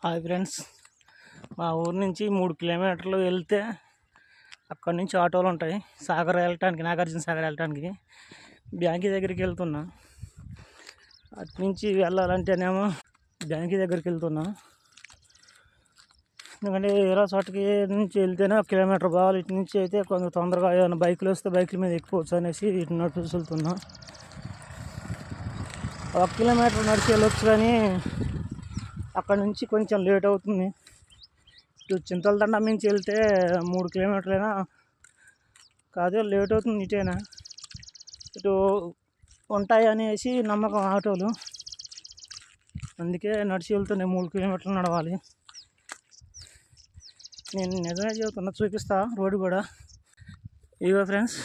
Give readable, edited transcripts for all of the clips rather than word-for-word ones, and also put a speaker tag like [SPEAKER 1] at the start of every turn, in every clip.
[SPEAKER 1] Hi friends, మా ఊరు నుంచి 3 కిలోమీటర్లు వెళ్తే అక్కడి నుంచి ఆటోలు ఉంటాయి. సాగర్ వెళ్ళటానికి, నాగార్జున సాగర్ వెళ్ళటానికి బ్యాంకీ దగ్గరికి వెళ్తున్నా. అటు నుంచి వెళ్ళాలంటేనేమో బ్యాంకీ దగ్గరికి వెళ్తున్నా. ఎందుకంటే వేరే చోటకి నుంచి వెళ్తేనే 1 కిలోమీటర్ పోవాలి. ఇటు నుంచి అయితే కొంచెం తొందరగా ఏమైనా బైకులు వస్తే బైకుల మీద ఎక్కిపోవచ్చు అనేసి ఇటు నడిచి వెళ్తున్నా. 1 కిలోమీటర్ నడిచి వెళ్ళొచ్చు, కానీ అక్కడ నుంచి కొంచెం లేట్ అవుతుంది. ఇటు చింతలదండ నుంచి వెళ్తే 3 కిలోమీటర్లైనా కాదు, లేట్ అవుతుంది. ఇటైనా ఇటు ఉంటాయి అనేసి నమ్మకం ఆటోలు, అందుకే నడిచి వెళ్తున్నాయి. 3 కిలోమీటర్లు నడవాలి. నేను నిజమే చెబుతున్నా, చూపిస్తా రోడ్డు కూడా. ఇగో ఫ్రెండ్స్,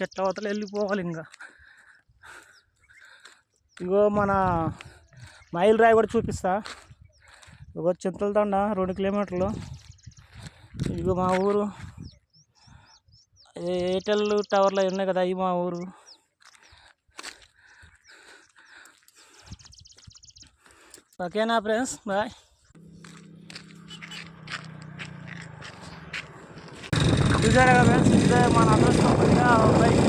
[SPEAKER 1] చెట్ల అవతల వెళ్ళిపోవాలి. ఇంకా ఇగో మన మైల్ రాయి కూడా చూపిస్తా. ఇగో చింతలదండ 2 కిలోమీటర్లు. ఇగో మా ఊరు, ఎయిర్టెల్ టవర్లు ఉన్నాయి కదా, అవి మా ఊరు. ఓకేనా ఫ్రెండ్స్, బాయ్. చూసారా ఫ్రెండ్స్, ఇదే మన అదృష్టం. బైక్